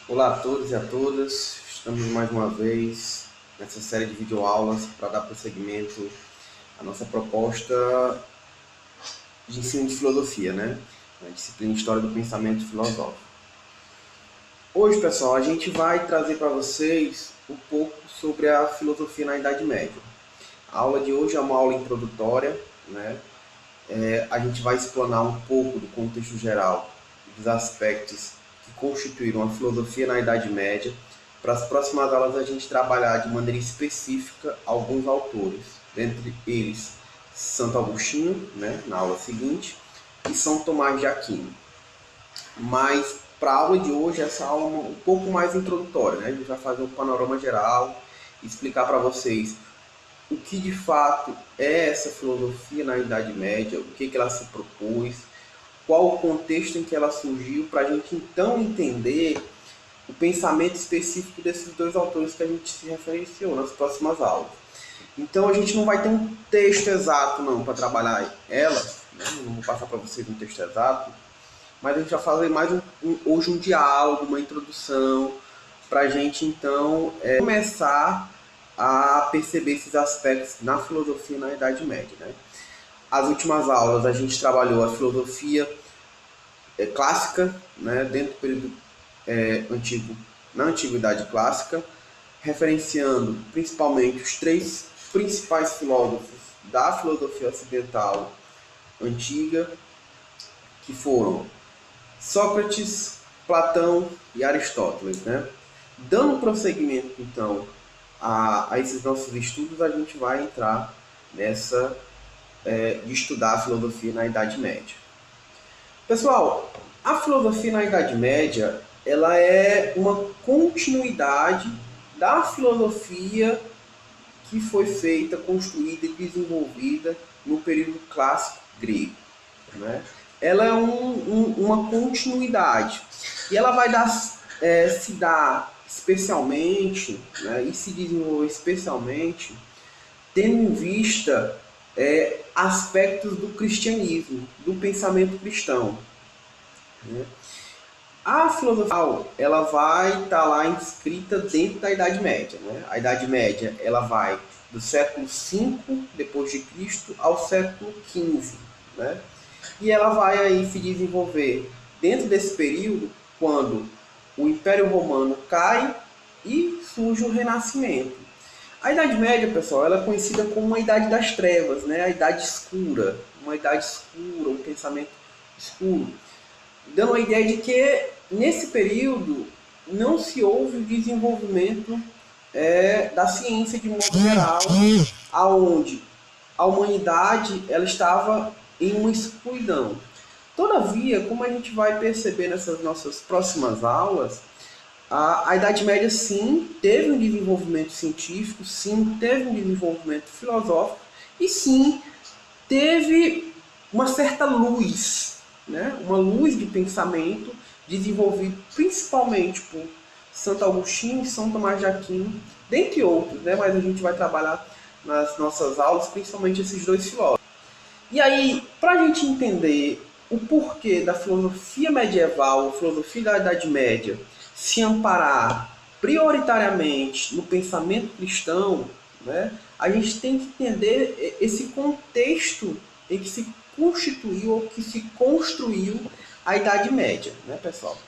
Olá a todos e a todas, estamos mais uma vez nessa série de videoaulas para dar prosseguimento à nossa proposta de ensino de filosofia, né? A disciplina História do Pensamento Filosófico. Hoje, pessoal, a gente vai trazer para vocês um pouco sobre a filosofia na Idade Média. A aula de hoje é uma aula introdutória, né? A gente vai explanar um pouco do contexto geral dos aspectos que constituíram a filosofia na Idade Média. Para as próximas aulas a gente trabalhar de maneira específica alguns autores, dentre eles Santo Agostinho, né, na aula seguinte, e São Tomás de Aquino. Mas para a aula de hoje, essa aula é um pouco mais introdutória, né? A gente vai fazer um panorama geral, explicar para vocês o que de fato é essa filosofia na Idade Média, o que ela se propôs, qual o contexto em que ela surgiu, para a gente então entender o pensamento específico desses dois autores que a gente se referenciou nas próximas aulas. Então a gente não vai ter um texto exato não para trabalhar ela, né? Não vou passar para vocês um texto exato, mas a gente vai fazer mais hoje um diálogo, uma introdução, para a gente então começar a perceber esses aspectos na filosofia na Idade Média, né? As últimas aulas a gente trabalhou a filosofia clássica, né, dentro do período antigo, na Antiguidade Clássica, referenciando principalmente os três principais filósofos da filosofia ocidental antiga, que foram Sócrates, Platão e Aristóteles, né? Dando prosseguimento, então, a esses nossos estudos, a gente vai entrar nessa de estudar a filosofia na Idade Média. Pessoal, a filosofia na Idade Média, ela é uma continuidade da filosofia que foi feita, construída e desenvolvida no período clássico grego, né? Ela é uma continuidade e ela vai se dar especialmente, né, e se desenvolver especialmente tendo em vista aspectos do cristianismo, do pensamento cristão, né? A filosofia ela vai estar lá inscrita dentro da Idade Média, né? A Idade Média ela vai do século V depois de Cristo ao século XV, né? E ela vai aí se desenvolver dentro desse período quando o Império Romano cai e surge o Renascimento. A Idade Média, pessoal, ela é conhecida como uma Idade das Trevas, né? A Idade Escura, uma Idade Escura, um pensamento escuro, dando a ideia de que nesse período não se houve o desenvolvimento da ciência de modo geral, aonde a humanidade ela estava em uma escuridão. Todavia, como a gente vai perceber nessas nossas próximas aulas, a Idade Média sim teve um desenvolvimento científico, sim teve um desenvolvimento filosófico e sim teve uma certa luz, né? Uma luz de pensamento desenvolvido principalmente por Santo Agostinho e São Tomás de Aquino, dentre outros, né? Mas a gente vai trabalhar nas nossas aulas principalmente esses dois filósofos. E aí, para a gente entender o porquê da filosofia medieval, a filosofia da Idade Média, se amparar prioritariamente no pensamento cristão, né, a gente tem que entender esse contexto em que se constituiu ou que se construiu a Idade Média, né, pessoal?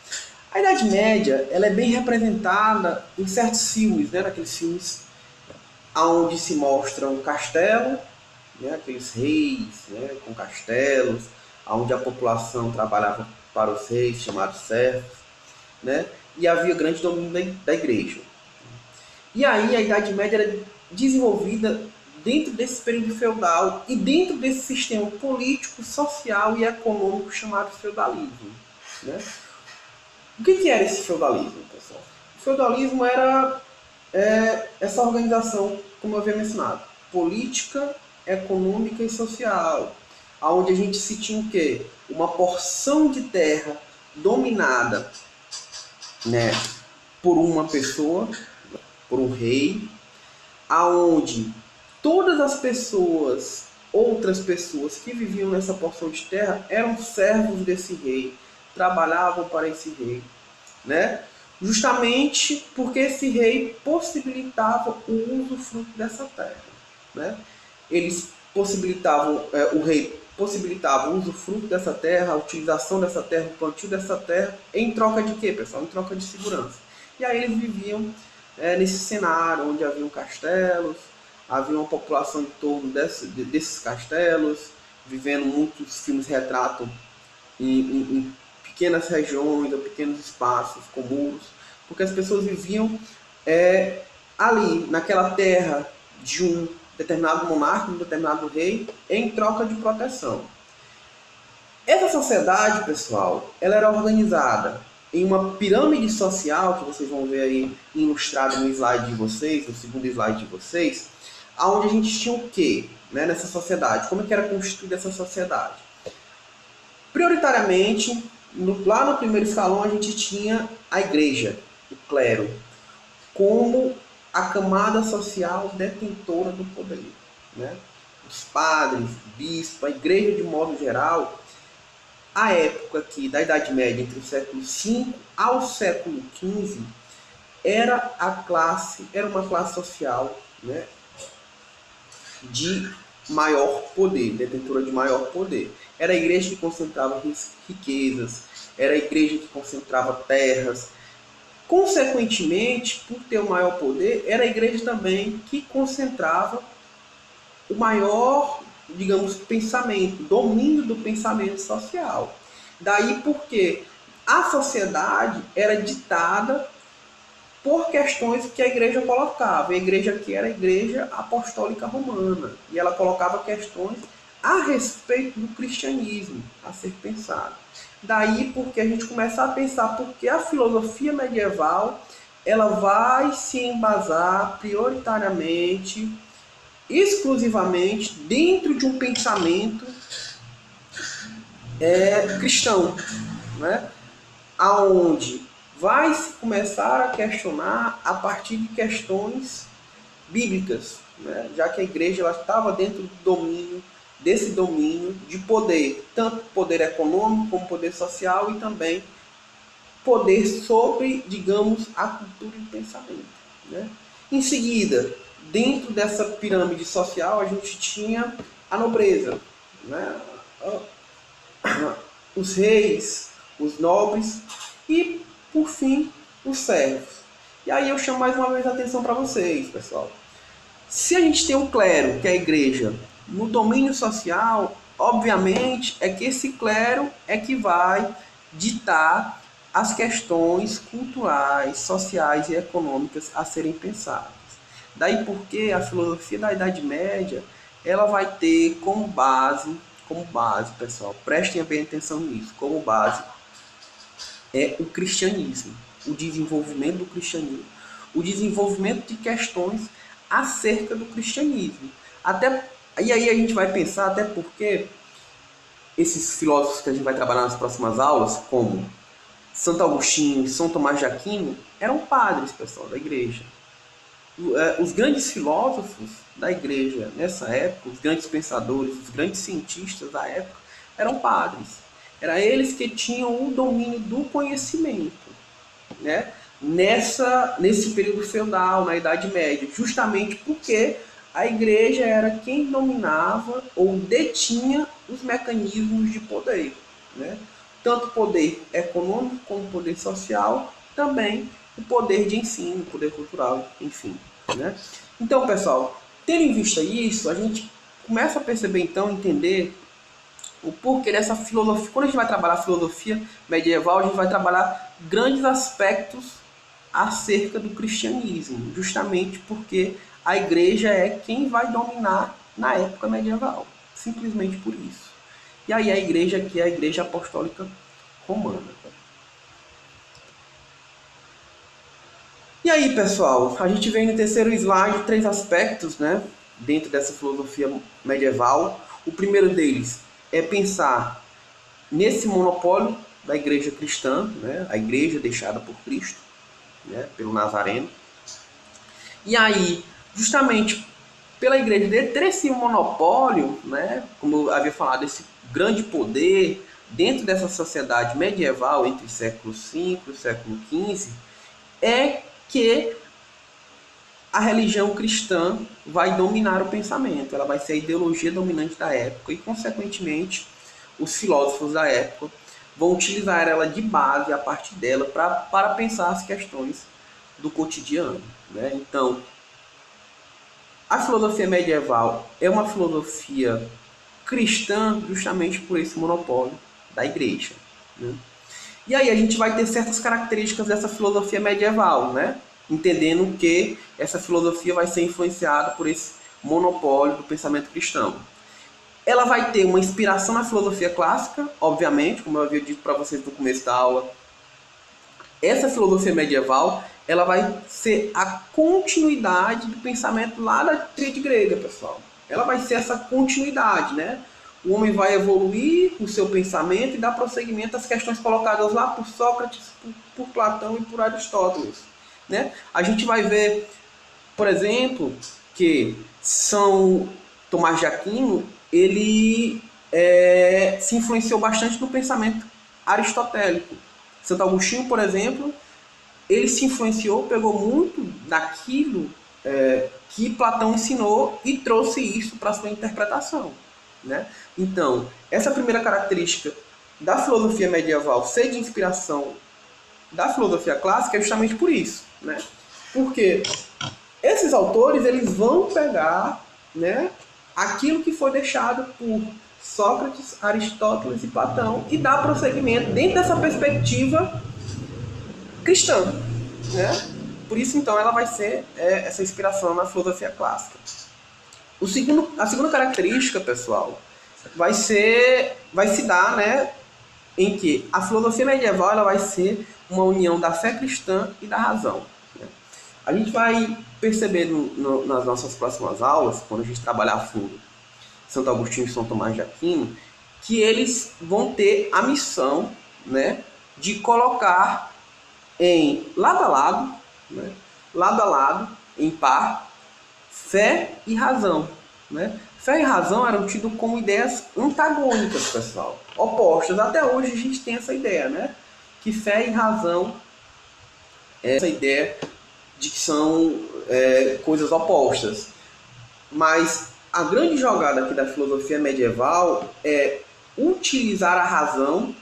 A Idade Média ela é bem representada em certos filmes, né, naqueles filmes onde se mostra um castelo, né, aqueles reis, né, com castelos, onde a população trabalhava para os reis, chamados servos, né, e havia grande domínio da igreja. E aí a Idade Média era desenvolvida dentro desse período feudal e dentro desse sistema político, social e econômico chamado feudalismo, né? O que era esse feudalismo, pessoal? O feudalismo era essa organização, como eu havia mencionado, política, econômica e social, onde a gente se tinha o quê? Uma porção de terra dominada, né, por uma pessoa, por um rei, aonde todas as pessoas, outras pessoas que viviam nessa porção de terra eram servos desse rei, trabalhavam para esse rei, né? justamente porque esse rei possibilitava o usufruto dessa terra, né? Eles possibilitavam, o rei possibilitava o usufruto dessa terra, a utilização dessa terra, o plantio dessa terra, em troca de quê, pessoal? Em troca de segurança. E aí eles viviam nesse cenário onde haviam castelos, havia uma população em torno desses castelos, vivendo. Muitos filmes retratam em pequenas regiões ou pequenos espaços com muros, porque as pessoas viviam ali, naquela terra de um determinado monarca, um determinado rei, em troca de proteção. Essa sociedade, pessoal, ela era organizada em uma pirâmide social, que vocês vão ver aí ilustrado no slide de vocês, no segundo slide de vocês, onde a gente tinha o quê, né, nessa sociedade? Como é que era constituída essa sociedade? Prioritariamente, lá no primeiro escalão, a gente tinha a igreja, o clero, como a camada social detentora do poder, né? Os padres, bispo, a igreja de modo geral, a época aqui da Idade Média, entre o século V ao século XV, era uma classe social, né, de maior poder, detentora de maior poder. Era a igreja que concentrava riquezas, era a igreja que concentrava terras. Consequentemente, por ter o maior poder, era a igreja também que concentrava o maior, digamos, pensamento, domínio do pensamento social. Daí porque a sociedade era ditada por questões que a igreja colocava. A igreja aqui era a igreja apostólica romana, e ela colocava questões a respeito do cristianismo a ser pensado. Daí porque a gente começa a pensar porque a filosofia medieval ela vai se embasar prioritariamente, exclusivamente dentro de um pensamento cristão, né? Aonde vai se começar a questionar a partir de questões bíblicas, né? Já que a igreja ela estava dentro desse domínio de poder, tanto poder econômico como poder social e também poder sobre, digamos, a cultura e o pensamento, né? Em seguida, dentro dessa pirâmide social, a gente tinha a nobreza, né? Os reis, os nobres e, por fim, os servos. E aí eu chamo mais uma vez a atenção para vocês, pessoal. Se a gente tem um clero, que é a igreja, no domínio social, obviamente é que esse clero é que vai ditar as questões culturais, sociais e econômicas a serem pensadas. Daí porque a filosofia da Idade Média ela vai ter como base, pessoal, prestem bem atenção nisso, como base é o cristianismo, o desenvolvimento do cristianismo, o desenvolvimento de questões acerca do cristianismo. E aí a gente vai pensar, até porque esses filósofos que a gente vai trabalhar nas próximas aulas, como Santo Agostinho e São Tomás de Aquino, eram padres, pessoal, da igreja. Os grandes filósofos da igreja nessa época, os grandes pensadores, os grandes cientistas da época, eram padres. Eram eles que tinham o domínio do conhecimento, né? Nesse período feudal, na Idade Média, justamente porque a igreja era quem dominava ou detinha os mecanismos de poder, né? Tanto poder econômico como poder social, também o poder de ensino, o poder cultural, enfim, né? Então, pessoal, tendo em vista isso, a gente começa a perceber, então, entender o porquê dessa filosofia. Quando a gente vai trabalhar a filosofia medieval, a gente vai trabalhar grandes aspectos acerca do cristianismo, justamente porque a igreja é quem vai dominar na época medieval, simplesmente por isso. E aí a igreja aqui é a igreja apostólica romana. E aí, pessoal, a gente vem no terceiro slide 3 aspectos, né, dentro dessa filosofia medieval. O primeiro deles é pensar nesse monopólio da igreja cristã, né, a igreja deixada por Cristo, né, pelo Nazareno. E aí, justamente pela igreja ter esse monopólio, né, como eu havia falado, esse grande poder dentro dessa sociedade medieval entre o século V e o século XV, é que a religião cristã vai dominar o pensamento, ela vai ser a ideologia dominante da época e, consequentemente, os filósofos da época vão utilizar ela de base, a partir dela, para pensar as questões do cotidiano, né? Então, a filosofia medieval é uma filosofia cristã justamente por esse monopólio da igreja, né? E aí a gente vai ter certas características dessa filosofia medieval, né? Entendendo que essa filosofia vai ser influenciada por esse monopólio do pensamento cristão. Ela vai ter uma inspiração na filosofia clássica, obviamente, como eu havia dito para vocês no começo da aula. Essa filosofia medieval, ela vai ser a continuidade do pensamento lá da tríade grega, pessoal. Ela vai ser essa continuidade, né? O homem vai evoluir o seu pensamento e dar prosseguimento às questões colocadas lá por Sócrates, por Platão e por Aristóteles, né? A gente vai ver, por exemplo, que São Tomás de Aquino, ele se influenciou bastante no pensamento aristotélico. Santo Agostinho, por exemplo, ele se influenciou, pegou muito daquilo que Platão ensinou e trouxe isso para a sua interpretação, né? Então, essa primeira característica da filosofia medieval ser de inspiração da filosofia clássica é justamente por isso, né? Porque esses autores, eles vão pegar, né, aquilo que foi deixado por Sócrates, Aristóteles e Platão e dar prosseguimento dentro dessa perspectiva cristã, né? Por isso, então, ela vai ser essa inspiração na filosofia clássica. A segunda característica, pessoal, vai se dar, né, em que a filosofia medieval ela vai ser uma união da fé cristã e da razão, né? A gente vai perceber nas nossas próximas aulas, quando a gente trabalhar a fundo Santo Agostinho e São Tomás de Aquino, que eles vão ter a missão, né, de colocar em lado a lado, né, lado a lado, em par, fé e razão, né? Fé e razão eram tidos como ideias antagônicas, pessoal, opostas. Até hoje a gente tem essa ideia, né? Que fé e razão é essa ideia de que são coisas opostas. Mas a grande jogada aqui da filosofia medieval é utilizar a razão,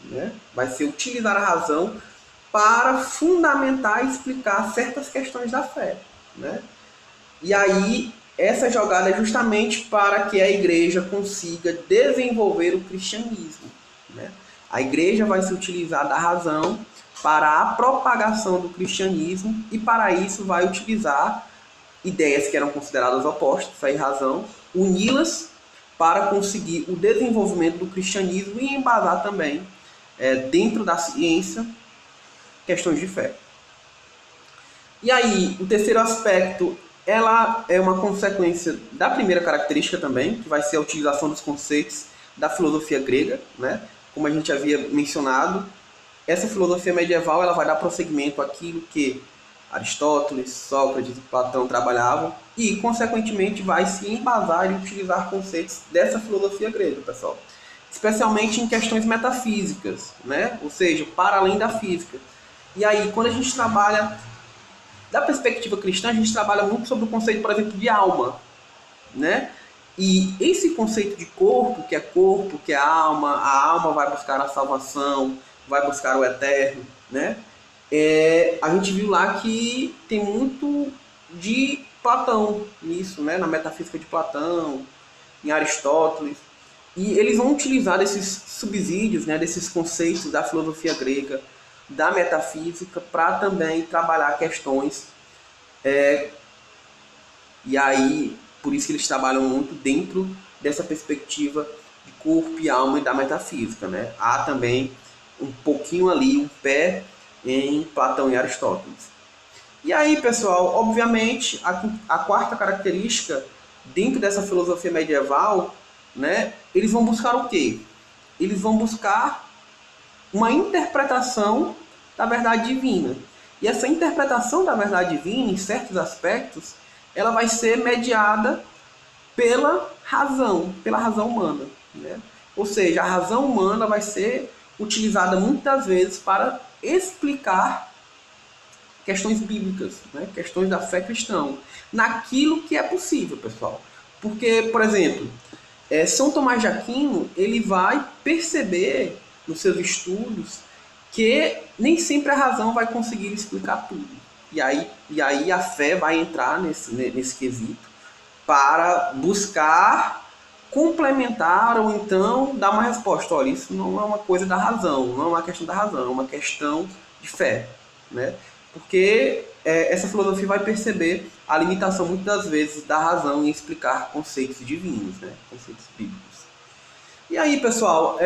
né? Vai ser utilizar a razão para fundamentar e explicar certas questões da fé, né? E aí, essa jogada é justamente para que a igreja consiga desenvolver o cristianismo, né? A igreja vai se utilizar da razão para a propagação do cristianismo e para isso vai utilizar ideias que eram consideradas opostas, fé e razão, uni-las para conseguir o desenvolvimento do cristianismo e embasar também, dentro da ciência, questões de fé. E aí, o terceiro aspecto, ela é uma consequência da primeira característica também, que vai ser a utilização dos conceitos da filosofia grega, né? Como a gente havia mencionado, essa filosofia medieval ela vai dar prosseguimento àquilo que Aristóteles, Sócrates e Platão trabalhavam e, consequentemente, vai se embasar e utilizar conceitos dessa filosofia grega, pessoal. Especialmente em questões metafísicas, né? Ou seja, para além da física. E aí, quando a gente trabalha da perspectiva cristã, a gente trabalha muito sobre o conceito, por exemplo, de alma, né? E esse conceito de corpo, que é a alma vai buscar a salvação, vai buscar o eterno, né? A gente viu lá que tem muito de Platão nisso, né? Na metafísica de Platão, em Aristóteles. E eles vão utilizar desses subsídios, né? Desses conceitos da filosofia grega, da metafísica, para também trabalhar questões. E aí, por isso que eles trabalham muito dentro dessa perspectiva de corpo e alma e da metafísica, né? Há também um pouquinho ali, um pé em Platão e Aristóteles. E aí, pessoal, obviamente, a quarta característica dentro dessa filosofia medieval, né? Eles vão buscar o quê? Eles vão buscar uma interpretação da verdade divina. E essa interpretação da verdade divina, em certos aspectos, ela vai ser mediada pela razão humana, né? Ou seja, a razão humana vai ser utilizada muitas vezes para explicar questões bíblicas, né? Questões da fé cristã, naquilo que é possível, pessoal. Porque, por exemplo, São Tomás de Aquino, ele vai perceber nos seus estudos que nem sempre a razão vai conseguir explicar tudo. E aí a fé vai entrar nesse quesito para buscar complementar ou então dar uma resposta. Olha, isso não é uma coisa da razão, não é uma questão da razão, é uma questão de fé, né? Porque essa filosofia vai perceber a limitação muitas das vezes da razão em explicar conceitos divinos, né? Conceitos bíblicos. E aí, pessoal,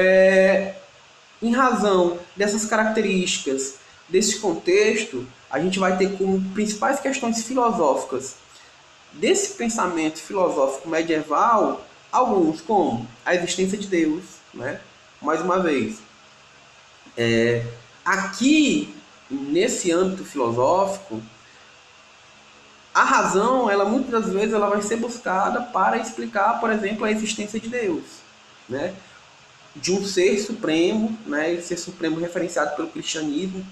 em razão dessas características, desse contexto, a gente vai ter como principais questões filosóficas desse pensamento filosófico medieval, alguns como a existência de Deus, né? Mais uma vez, aqui nesse âmbito filosófico, a razão, ela muitas das vezes ela vai ser buscada para explicar, por exemplo, a existência de Deus, né? De um ser supremo, né? Esse ser supremo referenciado pelo cristianismo,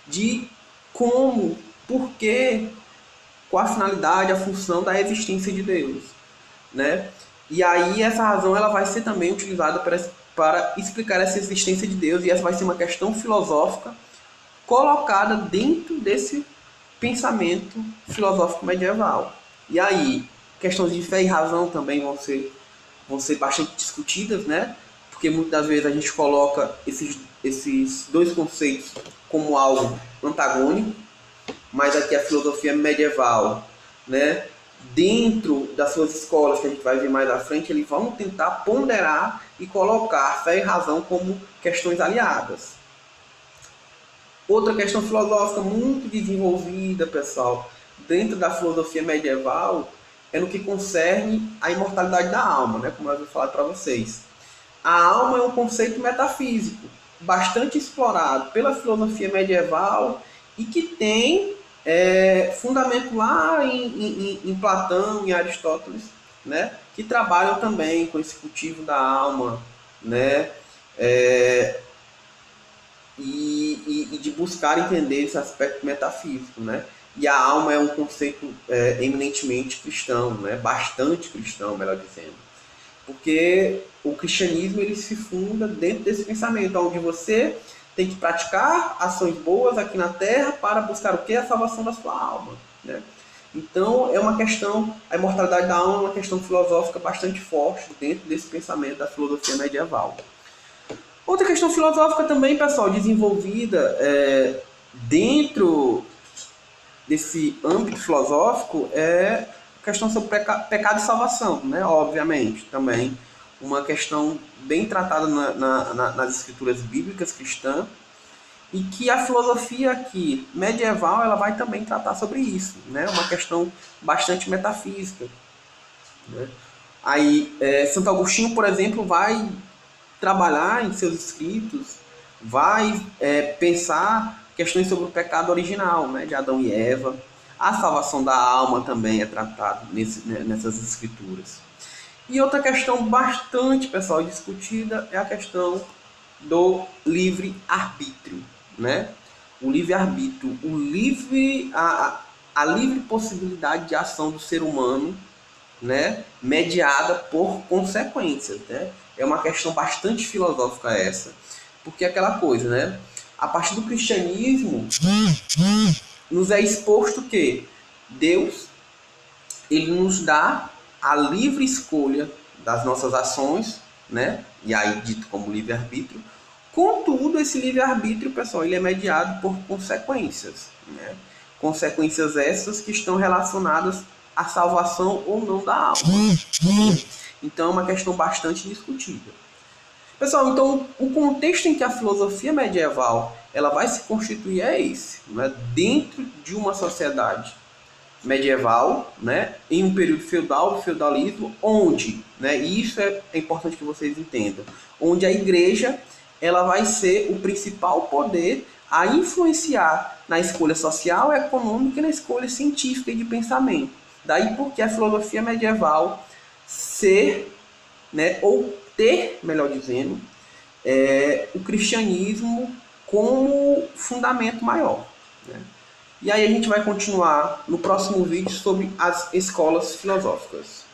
de como, por que, qual a finalidade, a função da existência de Deus, né? E aí essa razão ela vai ser também utilizada para explicar essa existência de Deus, e essa vai ser uma questão filosófica colocada dentro desse pensamento filosófico medieval. E aí, questões de fé e razão também vão ser bastante discutidas, né? Porque muitas das vezes a gente coloca esses dois conceitos como algo antagônico, mas aqui a filosofia medieval, né, dentro das suas escolas, que a gente vai ver mais à frente, eles vão tentar ponderar e colocar fé e razão como questões aliadas. Outra questão filosófica muito desenvolvida, pessoal, dentro da filosofia medieval, é no que concerne a imortalidade da alma, né, como eu vou falar para vocês. A alma é um conceito metafísico, bastante explorado pela filosofia medieval e que tem fundamento lá em Platão e Aristóteles, né, que trabalham também com esse cultivo da alma, né, e de buscar entender esse aspecto metafísico, né. E a alma é um conceito eminentemente cristão, né, bastante cristão, melhor dizendo. Porque o cristianismo ele se funda dentro desse pensamento, onde você tem que praticar ações boas aqui na Terra para buscar o que? A salvação da sua alma, né? Então, é uma questão, a imortalidade da alma é uma questão filosófica bastante forte dentro desse pensamento da filosofia medieval. Outra questão filosófica também, pessoal, desenvolvida dentro desse âmbito filosófico é a questão sobre pecado e salvação, né? Obviamente, também uma questão bem tratada nas escrituras bíblicas cristãs, e que a filosofia aqui medieval ela vai também tratar sobre isso, né? Uma questão bastante metafísica, né? Aí Santo Agostinho, por exemplo, vai trabalhar em seus escritos, vai pensar questões sobre o pecado original, né, de Adão e Eva. A salvação da alma também é tratada nessas escrituras. E outra questão bastante, pessoal, discutida é a questão do livre-arbítrio, né? O livre-arbítrio, a livre possibilidade de ação do ser humano, né, mediada por consequências, né? É uma questão bastante filosófica essa, porque é aquela coisa, né? A partir do cristianismo nos é exposto que Deus ele nos dá a livre escolha das nossas ações, né? E aí dito como livre-arbítrio. Contudo, esse livre-arbítrio, pessoal, ele é mediado por consequências, né? Consequências essas que estão relacionadas à salvação ou não da alma. Então é uma questão bastante discutida. Pessoal, então o contexto em que a filosofia medieval ela vai se constituir é esse, né? Dentro de uma sociedade medieval, né? Em um período feudal, feudalismo, onde, né? E isso é importante que vocês entendam, onde a igreja ela vai ser o principal poder a influenciar na escolha social, econômica e na escolha científica e de pensamento. Daí porque a filosofia medieval ser, né, ou ter, melhor dizendo, o cristianismo como fundamento maior, né? E aí a gente vai continuar no próximo vídeo sobre as escolas filosóficas.